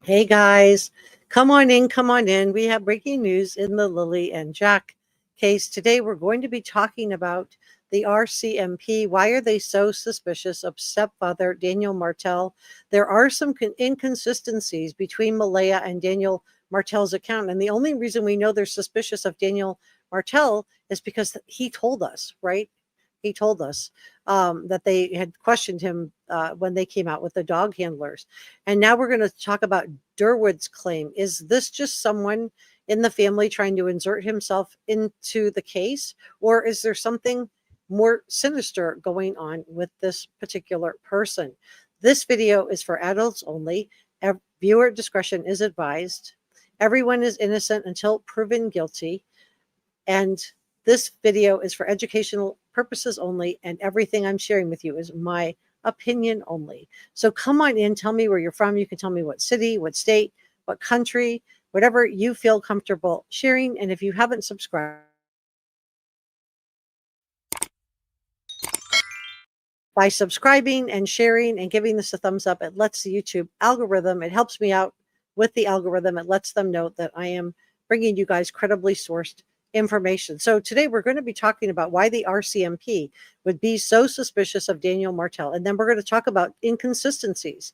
Hey guys, come on in, come on in. We have breaking news in the Lilly and Jack case. Today we're going to be talking about the RCMP. Why are they so suspicious of stepfather Daniel Martell? There are some inconsistencies between Malehya and Daniel Martell's account. And the only reason we know they're suspicious of Daniel Martell is because he told us, right? He told us that they had questioned him when they came out with the dog handlers. And now we're going to talk about Durwood's claim. Is this just someone in the family trying to insert himself into the case? Or is there something more sinister going on with this particular person? This video is for adults only. Viewer discretion is advised. Everyone is innocent until proven guilty. And this video is for educational purposes only, and everything I'm sharing with you is my opinion only. So come on in, tell me where you're from. You can tell me what city, what state, what country, whatever you feel comfortable sharing. And if you haven't subscribed, by subscribing and sharing and giving this a thumbs up, it lets the YouTube algorithm, it helps me out with the algorithm. It lets them know that I am bringing you guys credibly sourced information. So today we're going to be talking about why the RCMP would be so suspicious of Daniel Martell. And then we're going to talk about inconsistencies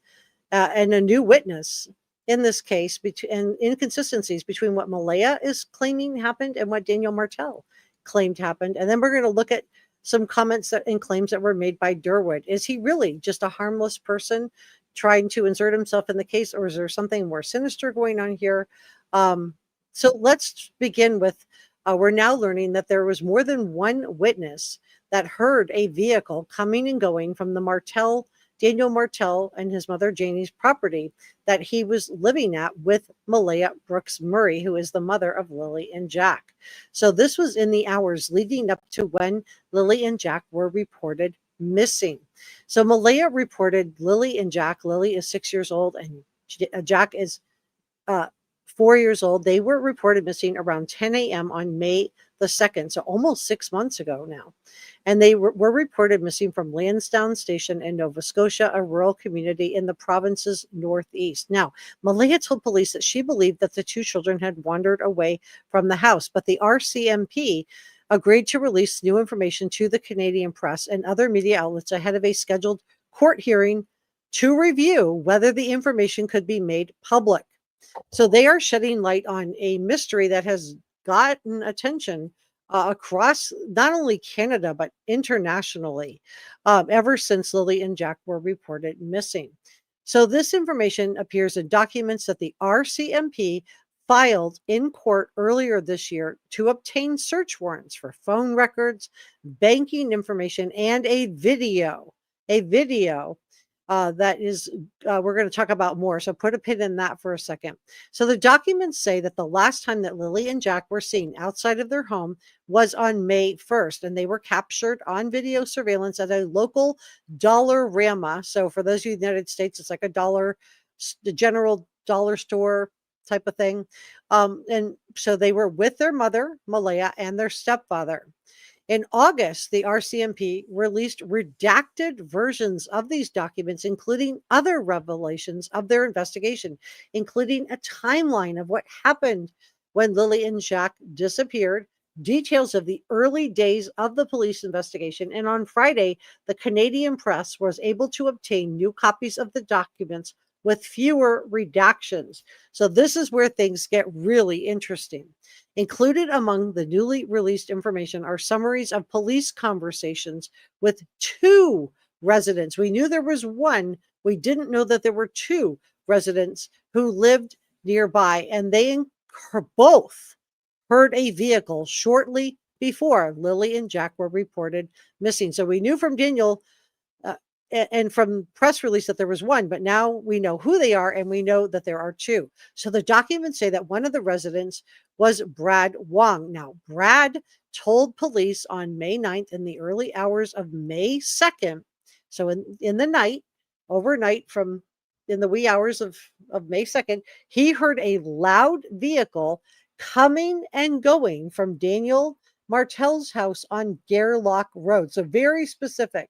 and a new witness in this case, and inconsistencies between what Malehya is claiming happened and what Daniel Martell claimed happened. And then we're going to look at some comments and claims that were made by Durwood. Is he really just a harmless person trying to insert himself in the case, or is there something more sinister going on here? So let's begin with, we're now learning that there was more than one witness that heard a vehicle coming and going from the Daniel Martell and his mother Janie's property that he was living at with Malehya Brooks-Murray, who is the mother of Lilly and Jack. So this was in the hours leading up to when Lilly and Jack were reported missing. So Malehya reported Lilly and Jack. Lilly is 6 years old and Jack is 4 years old. They were reported missing around 10 a.m. on May the 2nd, so almost 6 months ago now. And they were reported missing from Lansdowne Station in Nova Scotia, a rural community in the province's northeast. Now, Malehya told police that she believed that the two children had wandered away from the house, but the RCMP agreed to release new information to the Canadian press and other media outlets ahead of a scheduled court hearing to review whether the information could be made public. So they are shedding light on a mystery that has gotten attention across not only Canada, but internationally, ever since Lilly and Jack were reported missing. So this information appears in documents that the RCMP filed in court earlier this year to obtain search warrants for phone records, banking information, and a video. That is, we're going to talk about more. So put a pin in that for a second. So the documents say that the last time that Lilly and Jack were seen outside of their home was on May 1st, and they were captured on video surveillance at a local Dollarama. So for those of you in the United States, it's like the general dollar store type of thing. And so they were with their mother, Malehya, and their stepfather. In August, the RCMP released redacted versions of these documents, including other revelations of their investigation, including a timeline of what happened when Lilly and Jack disappeared, details of the early days of the police investigation. And on Friday, the Canadian press was able to obtain new copies of the documents with fewer redactions. So this is where things get really interesting. Included among the newly released information are summaries of police conversations with two residents. We knew there was one. We didn't know that there were two residents who lived nearby, and they both heard a vehicle shortly before Lilly and Jack were reported missing. So we knew from Daniel and from press release that there was one, but now we know who they are and we know that there are two. So the documents say that one of the residents was Brad Wong. Now, Brad told police on May 9th in the early hours of May 2nd. So in the night, overnight, from in the wee hours of May 2nd, he heard a loud vehicle coming and going from Daniel Martell's house on Gairloch Road. So very specific.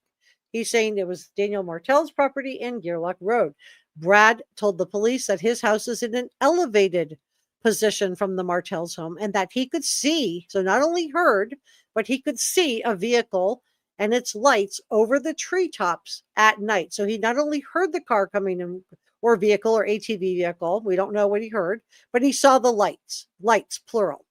He's saying it was Daniel Martell's property in Gerlach Road. Brad told the police that his house is in an elevated position from the Martell's home and that he could see, so not only heard, but he could see a vehicle and its lights over the treetops at night. So he not only heard the car coming in, or vehicle or ATV vehicle, we don't know what he heard, but he saw the lights, plural.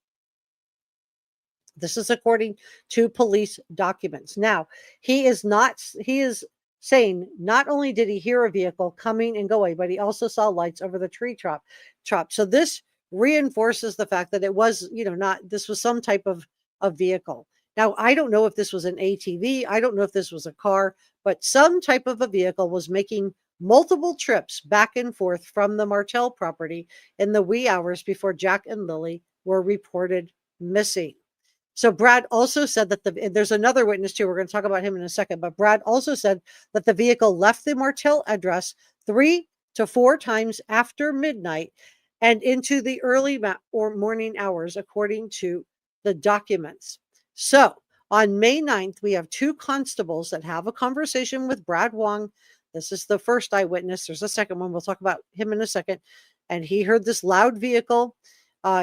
This is according to police documents. Now, he is saying not only did he hear a vehicle coming and going, but he also saw lights over the tree top. So this reinforces the fact that it was, this was some type of vehicle. Now, I don't know if this was an ATV. I don't know if this was a car, but some type of a vehicle was making multiple trips back and forth from the Martell property in the wee hours before Jack and Lilly were reported missing. So Brad also said that there's another witness too. We're going to talk about him in a second, but Brad also said that the vehicle left the Martell address 3 to 4 times after midnight and into the early or morning hours, according to the documents. So on May 9th, we have 2 constables that have a conversation with Brad Wong. This is the first eyewitness. There's a second one. We'll talk about him in a second. And he heard this loud vehicle.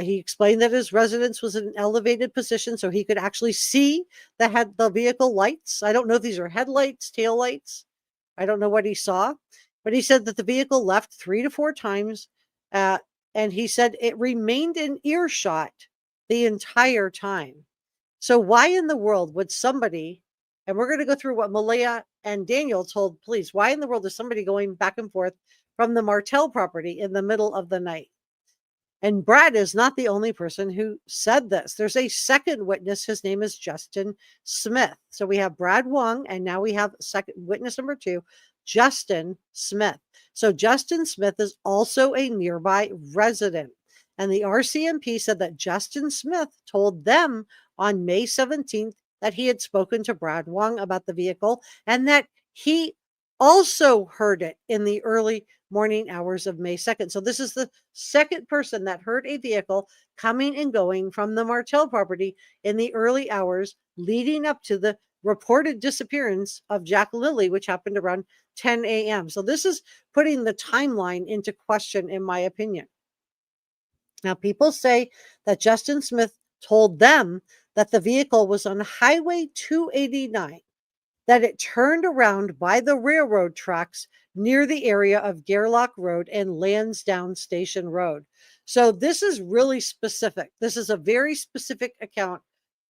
He explained that his residence was in an elevated position, so he could actually see the vehicle lights. I don't know if these are headlights, tail lights. I don't know what he saw, but he said that the vehicle left 3 to 4 times, and he said it remained in earshot the entire time. So why in the world would somebody, and we're going to go through what Malehya and Daniel told police, why in the world is somebody going back and forth from the Martell property in the middle of the night? And Brad is not the only person who said this. There's a second witness. His name is Justin Smith. So we have Brad Wong, and now we have second witness number 2, Justin Smith. So Justin Smith is also a nearby resident. And the RCMP said that Justin Smith told them on May 17th that he had spoken to Brad Wong about the vehicle and that he also heard it in the early morning hours of May 2nd. So this is the second person that heard a vehicle coming and going from the Martell property in the early hours leading up to the reported disappearance of Jack Lilly, which happened around 10 a.m. So this is putting the timeline into question, in my opinion. Now, people say that Justin Smith told them that the vehicle was on Highway 289, that it turned around by the railroad tracks near the area of Gerlach Road and Lansdowne Station Road. So this is really specific. This is a very specific account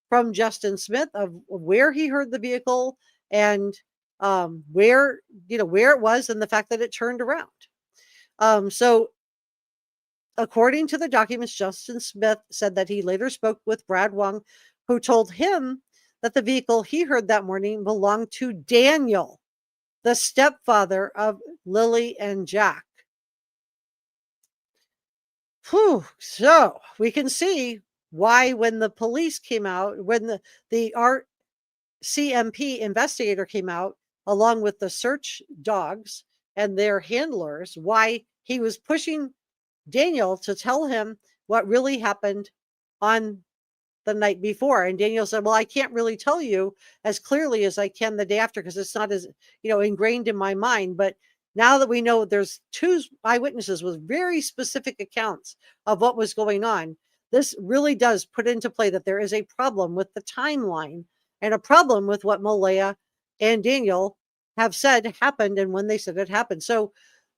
from Justin Smith of where he heard the vehicle and where it was and the fact that it turned around. So according to the documents, Justin Smith said that he later spoke with Brad Wong, who told him that the vehicle he heard that morning belonged to Daniel, the stepfather of Lilly and Jack. Whew. So we can see why when the police came out, when the RCMP investigator came out, along with the search dogs and their handlers, why he was pushing Daniel to tell him what really happened on the night before. And Daniel said, well, I can't really tell you as clearly as I can the day after because it's not as, ingrained in my mind. But now that we know there's 2 eyewitnesses with very specific accounts of what was going on, this really does put into play that there is a problem with the timeline and a problem with what Malehya and Daniel have said happened and when they said it happened. So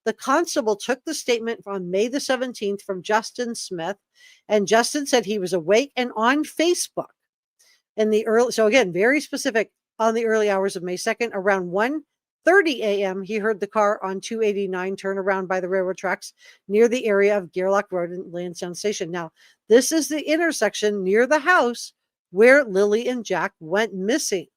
the constable took the statement on May the 17th from Justin Smith, and Justin said he was awake and on Facebook in the early, so again, very specific, on the early hours of May 2nd, around 1:30 a.m., he heard the car on 289 turn around by the railroad tracks near the area of Gerlach Road and Lansdowne Station. Now, this is the intersection near the house where Lilly and Jack went missing.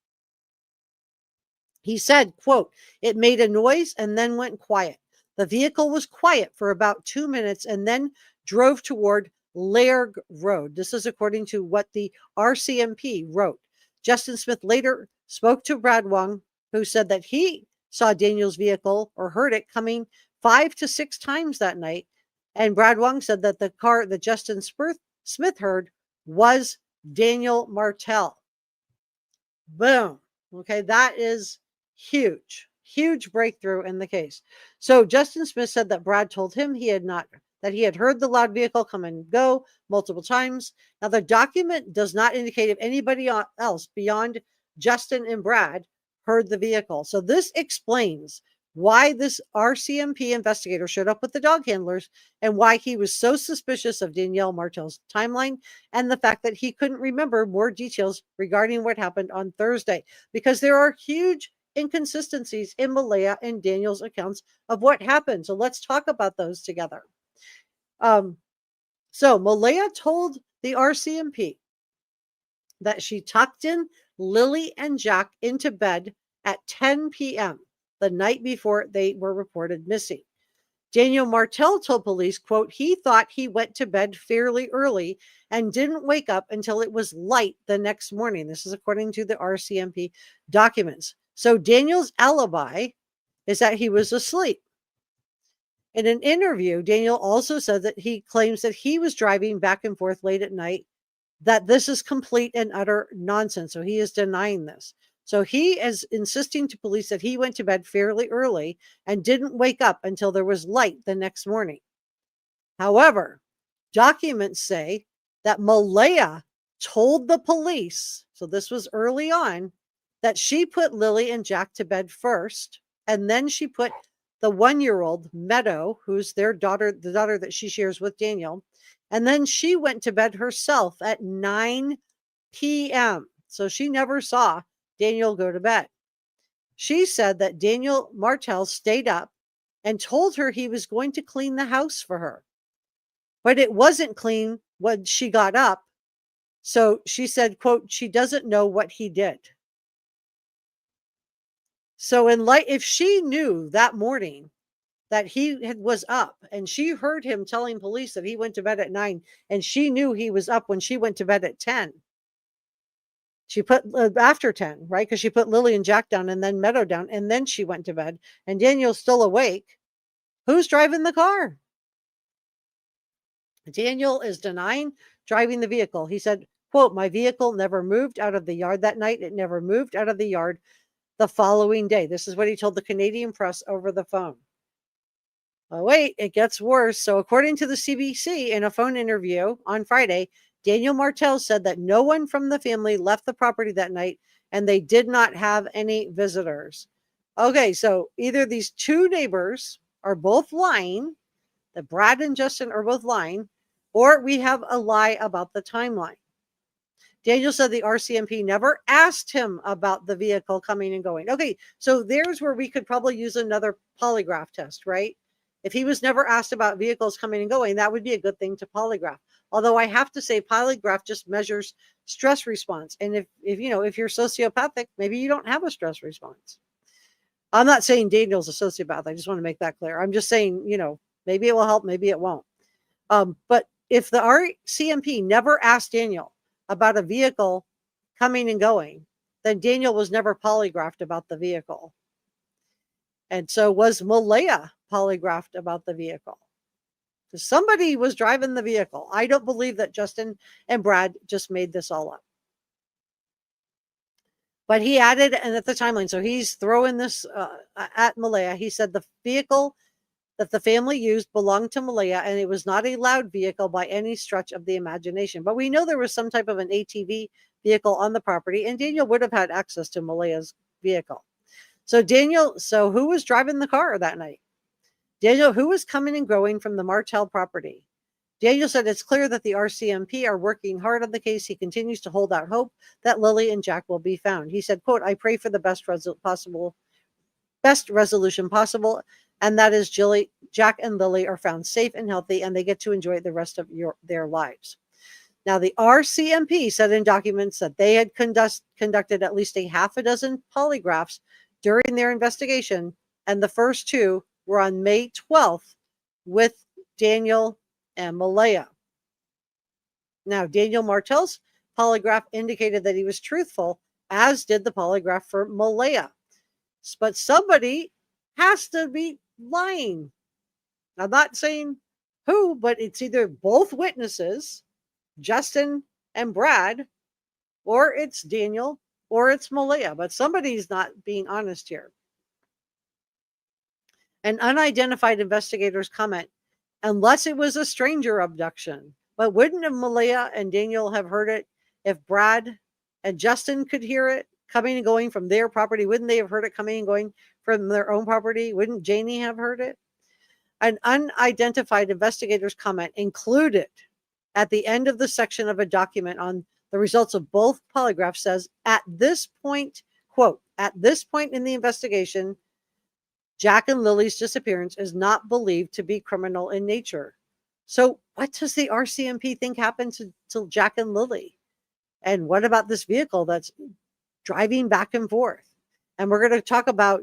He said, quote, it made a noise and then went quiet. The vehicle was quiet for about 2 minutes and then drove toward Lairg Road. This is according to what the RCMP wrote. Justin Smith later spoke to Brad Wong, who said that he saw Daniel's vehicle or heard it coming 5 to 6 times that night. And Brad Wong said that the car that Justin Smith heard was Daniel Martell. Boom. Okay, that is Huge breakthrough in the case. So Justin Smith said that Brad told him he had heard the loud vehicle come and go multiple times. Now, the document does not indicate if anybody else beyond Justin and Brad heard the vehicle. So this explains why this RCMP investigator showed up with the dog handlers and why he was so suspicious of Daniel Martell's timeline and the fact that he couldn't remember more details regarding what happened on Thursday, because there are huge inconsistencies in Malehya and Daniel's accounts of what happened. So let's talk about those together. So Malehya told the RCMP that she tucked in Lilly and Jack into bed at 10 p.m. the night before they were reported missing. Daniel Martell told police, quote, he thought he went to bed fairly early and didn't wake up until it was light the next morning. This is according to the RCMP documents. So Daniel's alibi is that he was asleep. In an interview, Daniel also said that he claims that he was driving back and forth late at night, that this is complete and utter nonsense. So he is denying this. So he is insisting to police that he went to bed fairly early and didn't wake up until there was light the next morning. However, documents say that Malehya told the police, so this was early on, that she put Lilly and Jack to bed first, and then she put the 1-year-old Meadow, who's their daughter, the daughter that she shares with Daniel, and then she went to bed herself at 9 p.m. So she never saw Daniel go to bed. She said that Daniel Martell stayed up and told her he was going to clean the house for her, but it wasn't clean when she got up. So she said, quote, she doesn't know what he did. So if she knew that morning that he was up and she heard him telling police that he went to bed at 9 and she knew he was up when she went to bed at 10, she put after 10, right? Because she put Lilly and Jack down and then Meadow down and then she went to bed and Daniel's still awake. Who's driving the car? Daniel is denying driving the vehicle. He said, quote, my vehicle never moved out of the yard that night. It never moved out of the yard the following day. This is what he told the Canadian press over the phone. Oh, wait, it gets worse. So according to the CBC, in a phone interview on Friday, Daniel Martell said that no one from the family left the property that night and they did not have any visitors. Okay, so either these two neighbors are both lying, that Brad and Justin are both lying, or we have a lie about the timeline. Daniel said the RCMP never asked him about the vehicle coming and going. Okay, so there's where we could probably use another polygraph test, right? If he was never asked about vehicles coming and going, that would be a good thing to polygraph. Although I have to say polygraph just measures stress response. And if you're sociopathic, maybe you don't have a stress response. I'm not saying Daniel's a sociopath. I just want to make that clear. I'm just saying, maybe it will help, maybe it won't. But if the RCMP never asked Daniel about a vehicle coming and going, then Daniel was never polygraphed about the vehicle. And so was Malehya polygraphed about the vehicle? Because somebody was driving the vehicle. I don't believe that Justin and Brad just made this all up. But he added, and at the timeline, so he's throwing this at Malehya. He said the vehicle that the family used belonged to Malehya, and it was not a loud vehicle by any stretch of the imagination. But we know there was some type of an ATV vehicle on the property, and Daniel would have had access to Malehya's vehicle. So who was driving the car that night? Daniel, who was coming and going from the Martell property? Daniel said it's clear that the RCMP are working hard on the case. He continues to hold out hope that Lilly and Jack will be found. He said, quote, I pray for the best resolution possible, and that is Jack and Lilly are found safe and healthy, and they get to enjoy the rest of their lives. Now, the RCMP said in documents that they had conducted at least a half a dozen polygraphs during their investigation, and the first two were on May 12th with Daniel and Malehya. Now, Daniel Martell's polygraph indicated that he was truthful, as did the polygraph for Malehya. But somebody has to be lying. I'm not saying who, but it's either both witnesses, Justin and Brad, or it's Daniel or it's Malehya, but somebody's not being honest here. An unidentified investigator's comment, unless it was a stranger abduction. But wouldn't Malehya and Daniel have heard it if Brad and Justin could hear it coming and going from their property? Wouldn't they have heard it coming and going from their own property? Wouldn't Janie have heard it? An unidentified investigator's comment included at the end of the section of a document on the results of both polygraphs says, at this point, quote, at this point in the investigation, Jack and Lilly's disappearance is not believed to be criminal in nature. So what does the RCMP think happened to Jack and Lilly? And what about this vehicle that's driving back and forth? And we're going to talk about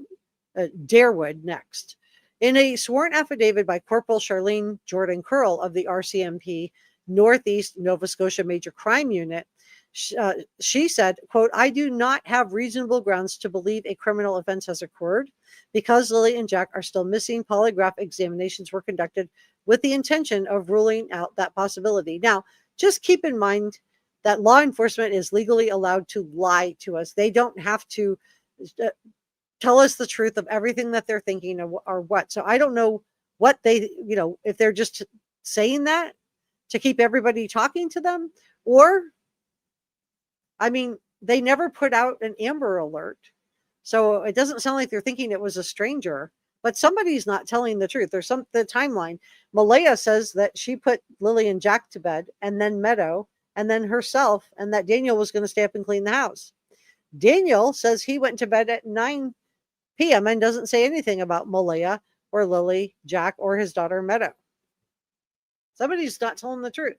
Darewood next. In a sworn affidavit by Corporal Charlene Jordan Curl of the RCMP Northeast Nova Scotia Major Crime Unit, she said, quote, I do not have reasonable grounds to believe a criminal offense has occurred. Because Lilly and Jack are still missing, polygraph examinations were conducted with the intention of ruling out that possibility. Now, just keep in mind that law enforcement is legally allowed to lie to us. They don't have to tell us the truth of everything that they're thinking or what. So I don't know what they, if they're just saying that to keep everybody talking to them, or, I mean, they never put out an Amber Alert. So it doesn't sound like they're thinking it was a stranger, but somebody's not telling the truth. There's the timeline. Malehya says that she put Lilly and Jack to bed, and then Meadow, and then herself, and that Daniel was going to stay up and clean the house. Daniel says he went to bed at 9 p.m. and doesn't say anything about Malehya or Lilly, Jack, or his daughter Meadow. Somebody's not telling the truth.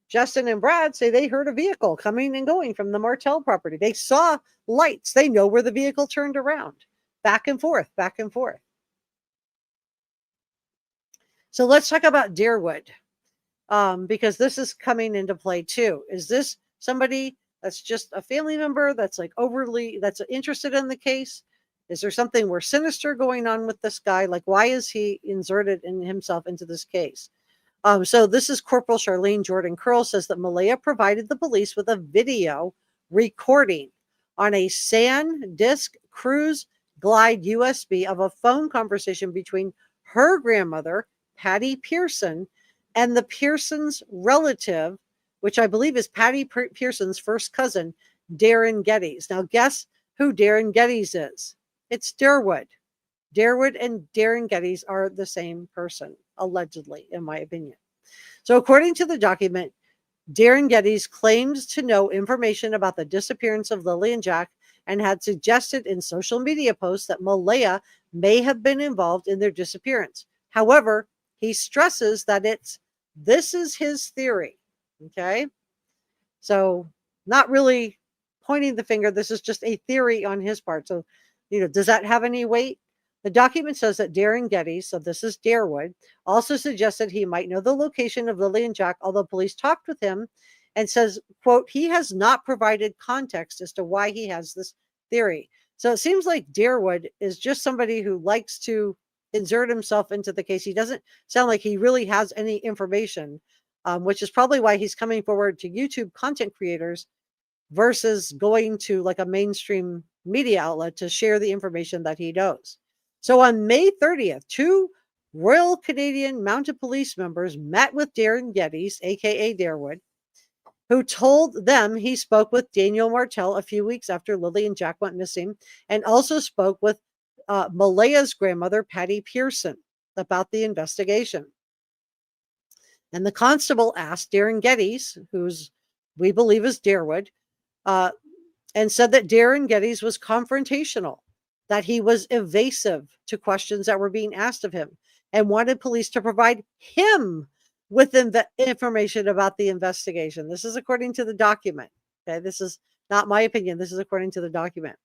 Justin and Brad say they heard a vehicle coming and going from the Martell property. They saw lights. They know where the vehicle turned around. Back and forth, back and forth. So let's talk about Darewood, because this is coming into play too. Is this somebody that's just a family member that's like that's interested in the case? Is there something more sinister going on with this guy? Like, why is he inserted in himself into this case? So this is Corporal Charlene Jordan Curl says that Malehya provided the police with a video recording on a SanDisk Cruise Glide USB of a phone conversation between her grandmother, Patty Pearson, and the Pearsons' relative, which I believe is Patty Pearson's first cousin, Darren Geddes. Now, guess who Darren Geddes is? It's Darewood. Darewood and Darren Geddes are the same person, allegedly, in my opinion. So according to the document, Darren Geddes claims to know information about the disappearance of Lilly and Jack and had suggested in social media posts that Malehya may have been involved in their disappearance. However, he stresses that this is his theory. Okay? So not really pointing the finger. This is just a theory on his part. So, does that have any weight? The document says that Darren Geddes, so this is Darewood, also suggested he might know the location of Lilly and Jack, although police talked with him, and says, quote, he has not provided context as to why he has this theory. So it seems like Darewood is just somebody who likes to insert himself into the case. He doesn't sound like he really has any information, which is probably why he's coming forward to YouTube content creators versus going to like a mainstream media outlet to share the information that he knows. So on May 30th, 2 Royal Canadian Mounted Police members met with Darren Geddes, aka Darewood, who told them he spoke with Daniel Martell a few weeks after Lilly and Jack went missing, and also spoke with Malehya's grandmother, Patty Pearson, about the investigation. And the constable asked Darren Geddes, who's we believe is Darewood, and said that Darren Geddes was confrontational, that he was evasive to questions that were being asked of him, and wanted police to provide him with information about the investigation. This is according to the document. Okay, this is not my opinion. This is according to the document.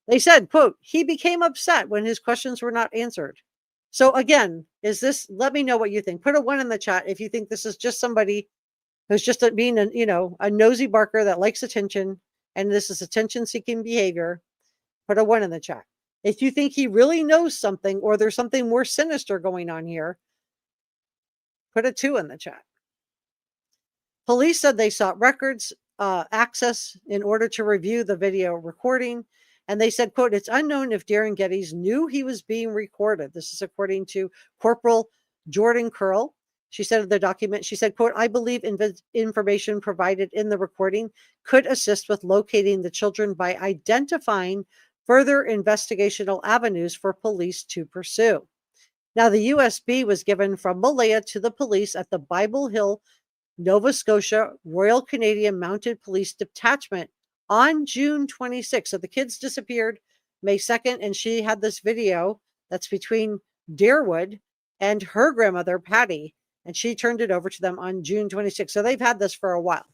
They said, quote, he became upset when his questions were not answered. So again, let me know what you think. Put a 1 in the chat if you think this is just somebody who's just being a nosy barker that likes attention, and this is attention-seeking behavior. Put a 1 in the chat. If you think he really knows something or there's something more sinister going on here, put a 2 in the chat. Police said they sought records access in order to review the video recording. And they said, quote, it's unknown if Darren Geddes knew he was being recorded. This is according to Corporal Jordan Curl. She said of the document, she said, quote, I believe information provided in the recording could assist with locating the children by identifying further investigational avenues for police to pursue. Now, the USB was given from Malehya to the police at the Bible Hill, Nova Scotia Royal Canadian Mounted Police Detachment on June 26th. So the kids disappeared May 2nd, and she had this video that's between Deerwood and her grandmother, Patty, and she turned it over to them on June 26th. So they've had this for a while.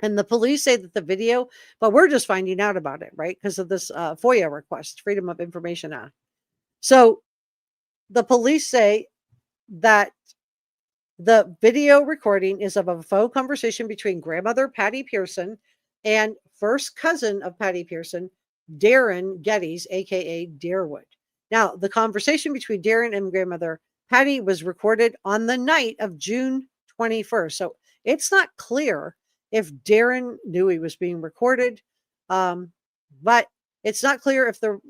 And the police say that the video, but we're just finding out about it, right? Because of this FOIA request, Freedom of Information Act. So the police say that the video recording is of a phone conversation between grandmother Patty Pearson and first cousin of Patty Pearson, Darren Geddes, aka Deerwood. Now, the conversation between Darren and grandmother Patty was recorded on the night of June 21st. So it's not clear if Darren knew he was being recorded, but it's not clear if the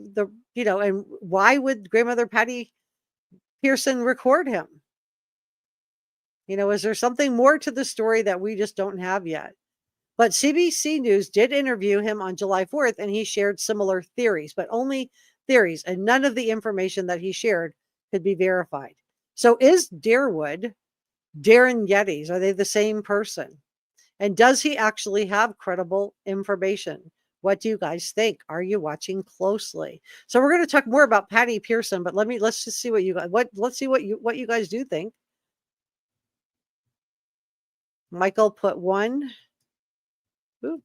and why would grandmother Patty Pearson record him? Is there something more to the story that we just don't have yet? But CBC News did interview him on July 4th, and he shared similar theories, but only theories, and none of the information that he shared could be verified. So is Darren Geddes, are they the same person? And does he actually have credible information? What do you guys think? Are you watching closely? So we're going to talk more about Patty Pearson, but let's just see what you guys let's see what you guys do think. Michael put 1. Ooh.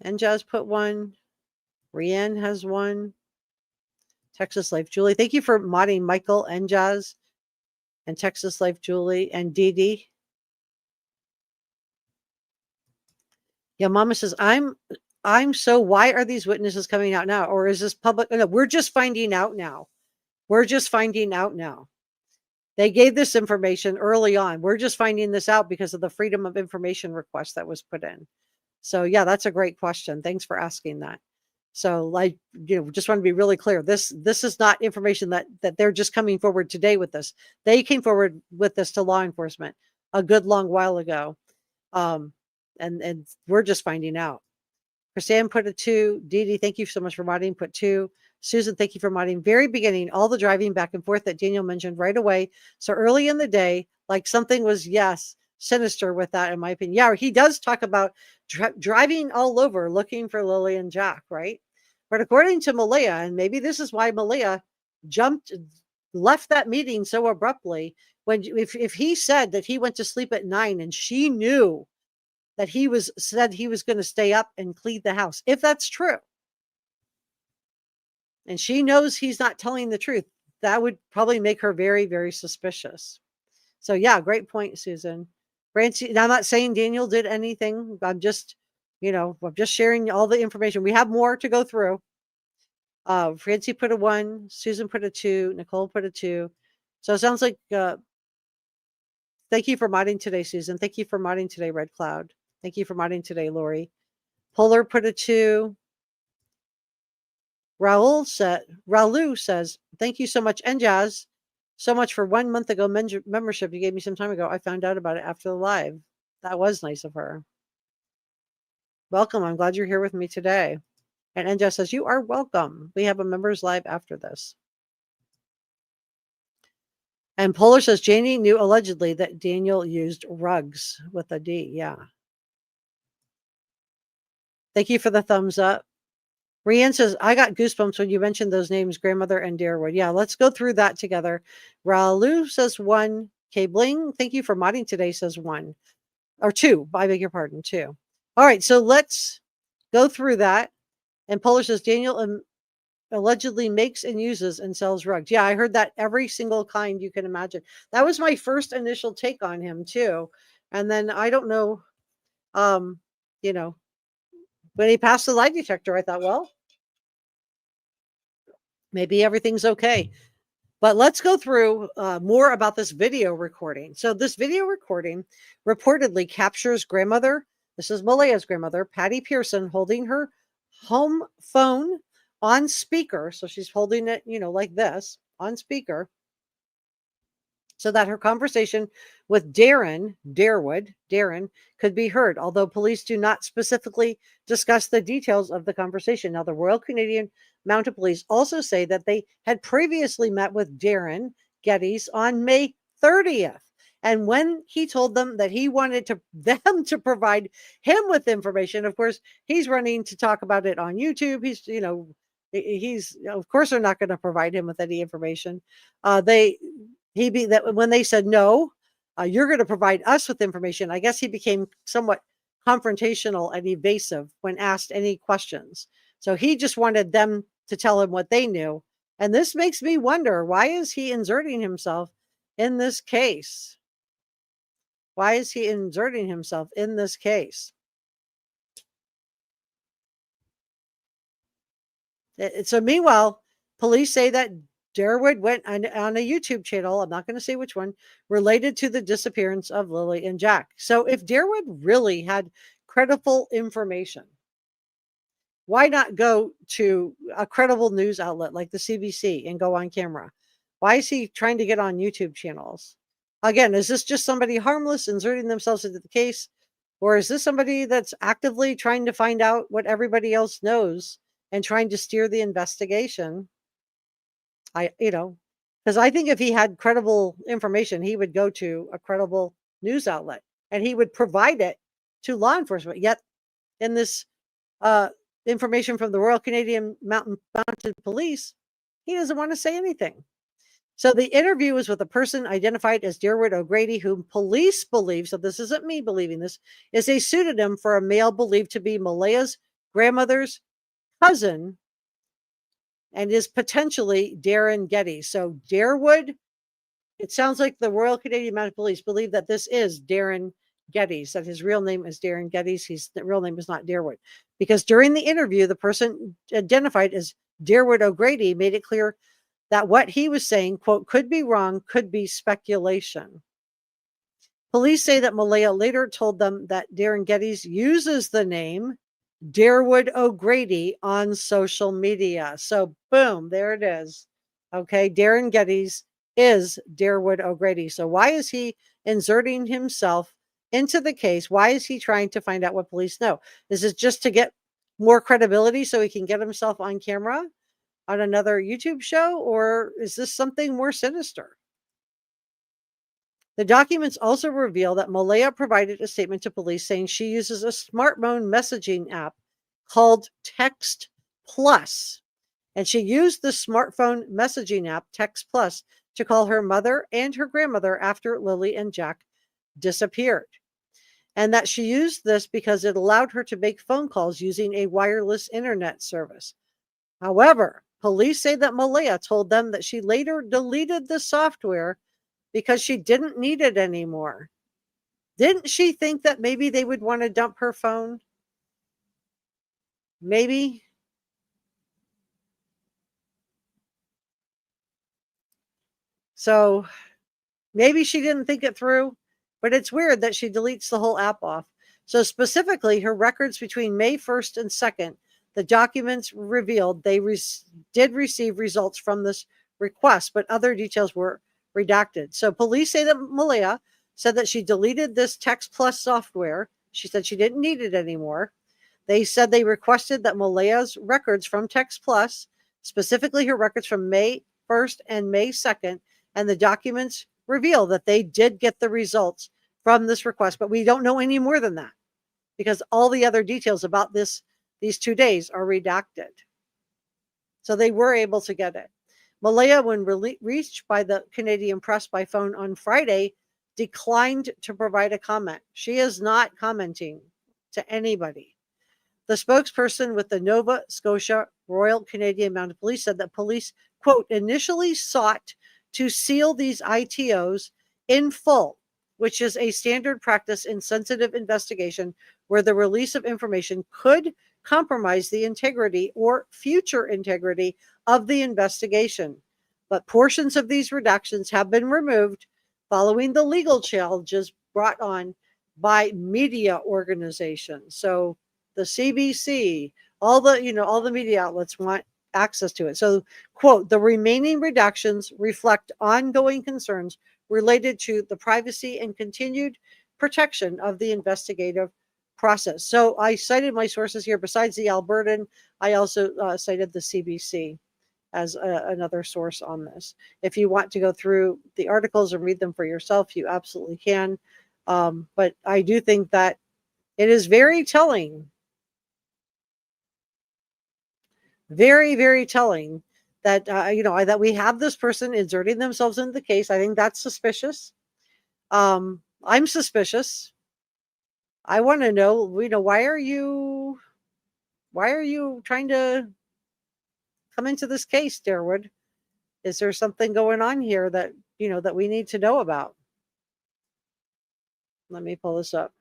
And Jazz put 1. Rianne has 1. Texas Life Julie. Thank you for modding Michael and Jazz and Texas Life Julie and Dee Dee. Yeah, Mama says, I'm so, why are these witnesses coming out now? Or is this public? No, we're just finding out now. We're just finding out now. They gave this information early on. We're just finding this out because of the Freedom of Information request that was put in. So yeah, that's a great question. Thanks for asking that. So just want to be really clear. This is not information that they're just coming forward today with this. They came forward with this to law enforcement a good long while ago. And we're just finding out. Chrisanne put a 2. Dee Dee, thank you so much for modding, put 2. Susan, thank you for modding. Very beginning, all the driving back and forth that Daniel mentioned right away. So early in the day, like something was, sinister with that, in my opinion. Yeah, he does talk about driving all over looking for Lilly and Jack, right? But according to Malehya, and maybe this is why Malehya left that meeting so abruptly, if he said that he went to sleep at 9 and she knew that said he was going to stay up and clean the house, if that's true, and she knows he's not telling the truth, that would probably make her very, very suspicious. So yeah, great point, Susan. Francie, I'm not saying Daniel did anything. I'm just sharing all the information. We have more to go through. Francie put a 1, Susan put a 2, Nicole put a 2. So it sounds like, thank you for modding today, Susan. Thank you for modding today, Red Cloud. Thank you for modding today, Lori. Polar put a 2. Raulu says, thank you so much, and Jazz, so much for 1 month ago membership you gave me some time ago. I found out about it after the live. That was nice of her. Welcome. I'm glad you're here with me today. And Enja says, you are welcome. We have a members live after this. And Polar says, Janie knew allegedly that Daniel used rugs with a D. Yeah. Thank you for the thumbs up. Rianne says, I got goosebumps when you mentioned those names, grandmother and Deerwood. Yeah, let's go through that together. Raulu says 1. K Bling, thank you for modding today, says 1. Or 2, I beg your pardon, 2. All right, so let's go through that. And Polish says, Daniel allegedly makes and uses and sells rugs. Yeah, I heard that every single kind you can imagine. That was my first initial take on him, too. And then I don't know, when he passed the lie detector, I thought, well, maybe everything's okay. But let's go through more about this video recording. So this video recording reportedly captures grandmother, this is Malehya's grandmother, Patty Pearson, holding her home phone on speaker. So she's holding it, like this on speaker, so that her conversation with Darren could be heard, although police do not specifically discuss the details of the conversation. Now, the Royal Canadian Mounted Police also say that they had previously met with Darren Geddes on May 30th. And when he told them that he wanted them to provide him with information, of course, he's running to talk about it on YouTube. He's of course they're not going to provide him with any information. When they said no, you're going to provide us with information, I guess he became somewhat confrontational and evasive when asked any questions. So he just wanted them to tell him what they knew. And this makes me wonder, why is he inserting himself in this case? Why is he inserting himself in this case? So meanwhile, police say that Darwood went on a YouTube channel, I'm not going to say which one, related to the disappearance of Lilly and Jack. So if Darwood really had credible information, why not go to a credible news outlet like the CBC and go on camera? Why is he trying to get on YouTube channels? Again, is this just somebody harmless inserting themselves into the case? Or is this somebody that's actively trying to find out what everybody else knows and trying to steer the investigation? Because I think if he had credible information, he would go to a credible news outlet and he would provide it to law enforcement. Yet in this information from the Royal Canadian Mounted Police, he doesn't want to say anything. So the interview was with a person identified as Darwood O'Grady, whom police believe, so this isn't me believing this, is a pseudonym for a male believed to be Malehya's grandmother's cousin and is potentially Darren Geddes. So Darwood, it sounds like the Royal Canadian Mounted Police believe that this is Darren Geddes, that his real name is Darren Geddes. His real name is not Darwood. Because during the interview, the person identified as Darwood O'Grady made it clear that what he was saying, quote, could be wrong, could be speculation. Police say that Malehya later told them that Darren Geddes uses the name Darwood O'Grady on social media. So boom, there it is. Okay, Darren Geddes is Darwood O'Grady. So why is he inserting himself into the case? Why is he trying to find out what police know? Is it just to get more credibility so he can get himself on camera on another YouTube show? Or is this something more sinister? The documents also reveal that Malehya provided a statement to police saying she uses a smartphone messaging app called Text Plus. And she used the smartphone messaging app Text Plus to call her mother and her grandmother after Lilly and Jack disappeared. And that she used this because it allowed her to make phone calls using a wireless internet service. However, police say that Malehya told them that she later deleted the software because she didn't need it anymore. Didn't she think that maybe they would want to dump her phone? Maybe. So maybe she didn't think it through, but it's weird that she deletes the whole app off. So specifically, her records between May 1st and 2nd, the documents revealed they did receive results from this request, but other details were redacted. So police say that Malehya said that she deleted this Text Plus software. She said she didn't need it anymore. They said they requested that Malehya's records from Text Plus, specifically her records from May 1st and May 2nd, and the documents reveal that they did get the results from this request, but we don't know any more than that because all the other details about these 2 days are redacted. So they were able to get it. Malehya, when reached by the Canadian press by phone on Friday, declined to provide a comment. She is not commenting to anybody. The spokesperson with the Nova Scotia Royal Canadian Mounted Police said that police, quote, initially sought to seal these ITOs in full, which is a standard practice in sensitive investigation where the release of information could compromise the integrity or future integrity of the investigation. but portions of these redactions have been removed following the legal challenges brought on by media organizations. So the CBC, all the media outlets want access to it. So, quote, the remaining redactions reflect ongoing concerns related to the privacy and continued protection of the investigative process. So I cited my sources here. Besides the Albertan, I also cited the CBC as another source on this. If you want to go through the articles and read them for yourself, you absolutely can. But I do think that it is very telling, very, very telling that, that we have this person inserting themselves into the case. I think that's suspicious. I'm suspicious. I want to know, why are you trying to come into this case, Darwood? Is there something going on here that, that we need to know about? Let me pull this up.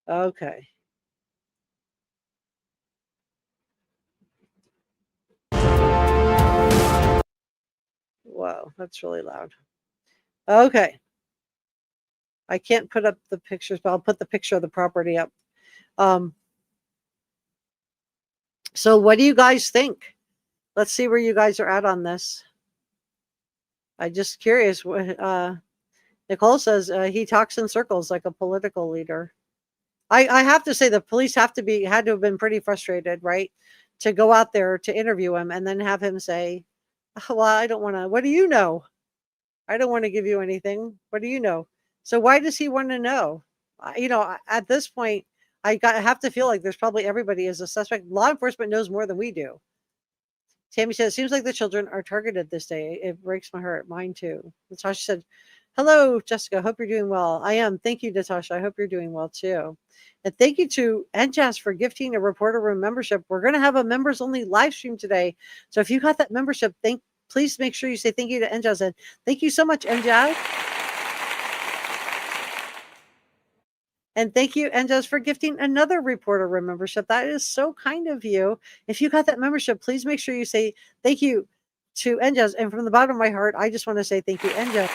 Okay. Whoa, that's really loud. Okay. I can't put up the pictures, but I'll put the picture of the property up. So what do you guys think? Let's see where you guys are at on this. I'm just curious. Nicole says he talks in circles like a political leader. I have to say the police had to have been pretty frustrated, right? To go out there to interview him and then have him say, well, I don't want to, what do you know? I don't want to give you anything. What do you know? So why does he want to know? At this point, I have to feel like there's probably everybody is a suspect. Law enforcement knows more than we do. Tammy said, it seems like the children are targeted this day. It breaks my heart. Mine too. Natasha said, hello, Jessica. Hope you're doing well. I am. Thank you, Natasha. I hope you're doing well too. And thank you to NJAS for gifting a reporter room membership. We're going to have a members only live stream today. So if you got that membership, please make sure you say thank you to NJAS. And thank you so much, NJAS. And thank you, NJAS, for gifting another reporter room membership. That is so kind of you. If you got that membership, please make sure you say thank you to NJAS. And from the bottom of my heart, I just want to say thank you, NJAS.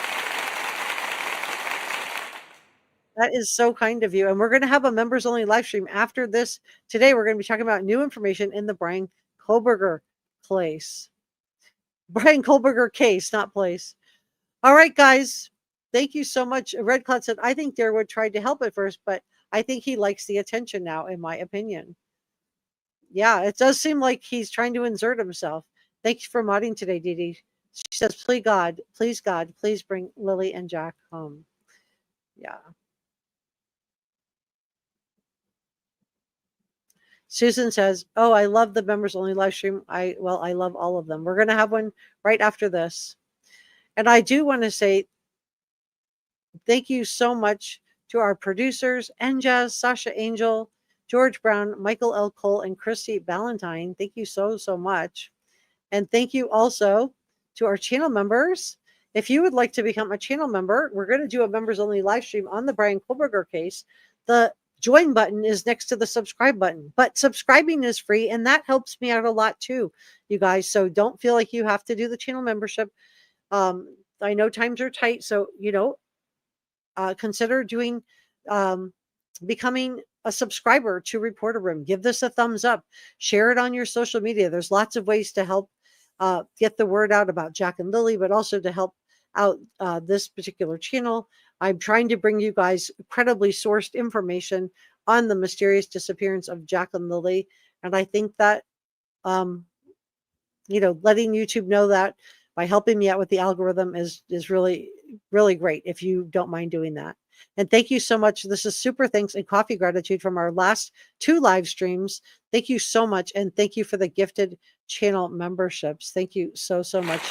That is so kind of you. And we're going to have a members only live stream after this. Today, we're going to be talking about new information in the Brian Kohlberger case. Brian Kohlberger case, not place. All right, guys. Thank you so much. Red Cloud said, I think Darwood tried to help at first, but I think he likes the attention now, in my opinion. Yeah, it does seem like he's trying to insert himself. Thank you for modding today, Dee Dee. She says, please God, please bring Lilly and Jack home. Yeah. Susan says, oh, I love the members only live stream. I love all of them. We're going to have one right after this. And I do want to say thank you so much to our producers, NJAS, Sasha Angel, George Brown, Michael L. Cole, and Christy Ballantyne. Thank you so, so much. And thank you also to our channel members. If you would like to become a channel member, we're going to do a members only live stream on the Brian Kohlberger case. The join button is next to the subscribe button, but subscribing is free, and that helps me out a lot too, you guys. So don't feel like you have to do the channel membership. I know times are tight, so consider becoming a subscriber to Reporter Room. Give this a thumbs up. Share it on your social media. There's lots of ways to help get the word out about Jack and Lilly, but also to help out this particular channel. I'm trying to bring you guys credibly sourced information on the mysterious disappearance of Jack and Lilly. And I think that, letting YouTube know that by helping me out with the algorithm is really, really great if you don't mind doing that. And thank you so much. This is super thanks and coffee gratitude from our last 2 live streams. Thank you so much. And thank you for the gifted channel memberships. Thank you so, so much.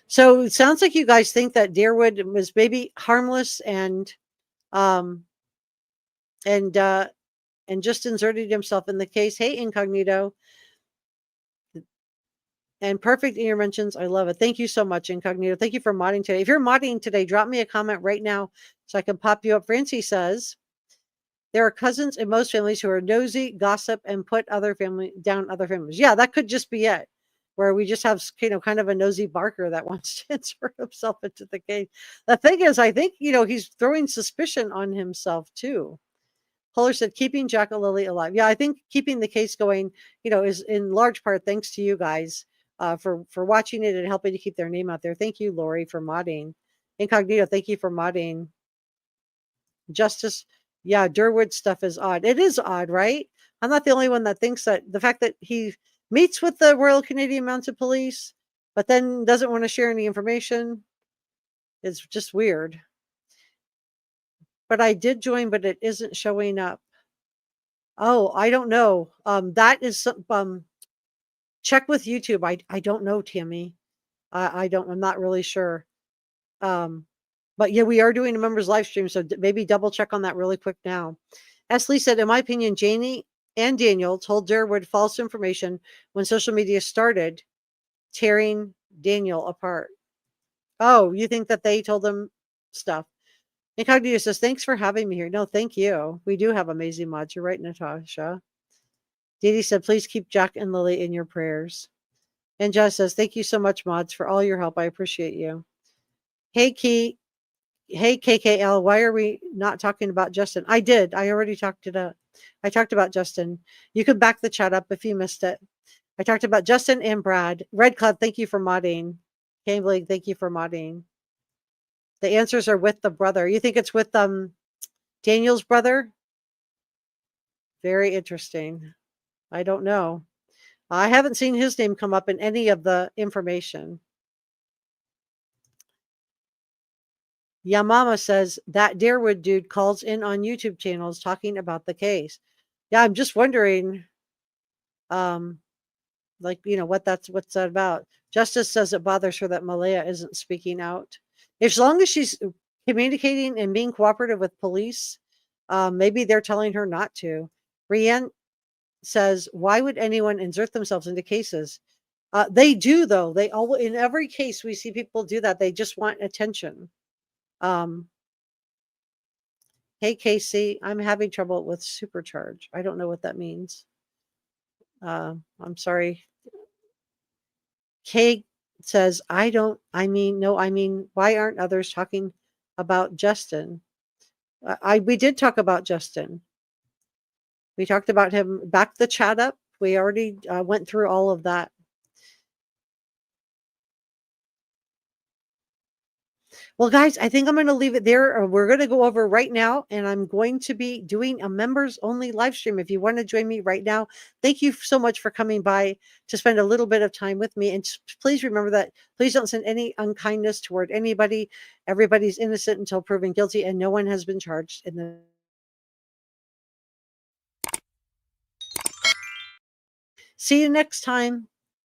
So it sounds like you guys think that Darwood was maybe harmless and just inserted himself in the case. Hey, Incognito. And perfect in your mentions. I love it. Thank you so much, Incognito. Thank you for modding today. If you're modding today, drop me a comment right now so I can pop you up. Francie says, there are cousins in most families who are nosy, gossip, and put other family down other families. Yeah, that could just be it, where we just have kind of a nosy barker that wants to insert himself into the case. The thing is, I think he's throwing suspicion on himself too. Fuller said, keeping Jack and Lilly alive. Yeah, I think keeping the case going, is in large part thanks to you guys for watching it and helping to keep their name out there. Thank you, Lori, for modding. Incognito, thank you for modding. Justice, yeah, Durwood stuff is odd. It is odd, right? I'm not the only one that thinks that the fact that he meets with the Royal Canadian Mounted Police, but then doesn't want to share any information is just weird. But I did join, but it isn't showing up. Oh, I don't know. That is check with YouTube. I don't know, Tammy. I'm not really sure. But yeah, we are doing a members live stream, so maybe double check on that really quick now. Esley said, in my opinion, Janie and Daniel told Durwood false information when social media started tearing Daniel apart. Oh, you think that they told them stuff? Incognito says, thanks for having me here. No, thank you. We do have amazing mods. You're right, Natasha. Dee said, please keep Jack and Lilly in your prayers. And Jess says, thank you so much, mods, for all your help. I appreciate you. Hey, Key. Hey, KKL, why are we not talking about Justin? I did. I already talked I talked about Justin. You could back the chat up if you missed it. I talked about Justin and Brad. Red Cloud, thank you for modding. Cambly, thank you for modding. The answers are with the brother. You think it's with Daniel's brother? Very interesting. I don't know. I haven't seen his name come up in any of the information. Yamama says that Darewood dude calls in on YouTube channels talking about the case. Yeah, I'm just wondering, what's that about? Justice says it bothers her that Malehya isn't speaking out. As long as she's communicating and being cooperative with police, maybe they're telling her not to. Rianne says, why would anyone insert themselves into cases? They do, though. They all in every case we see people do that. They just want attention. Hey, Casey, I'm having trouble with supercharge. I don't know what that means. I'm sorry. Kay says, why aren't others talking about Justin? We did talk about Justin. We talked about him. Back the chat up. We already went through all of that. Well, guys, I think I'm going to leave it there. We're going to go over right now, and I'm going to be doing a members only live stream. If you want to join me right now, thank you so much for coming by to spend a little bit of time with me. And please remember that please don't send any unkindness toward anybody. Everybody's innocent until proven guilty, and no one has been charged in the See you next time.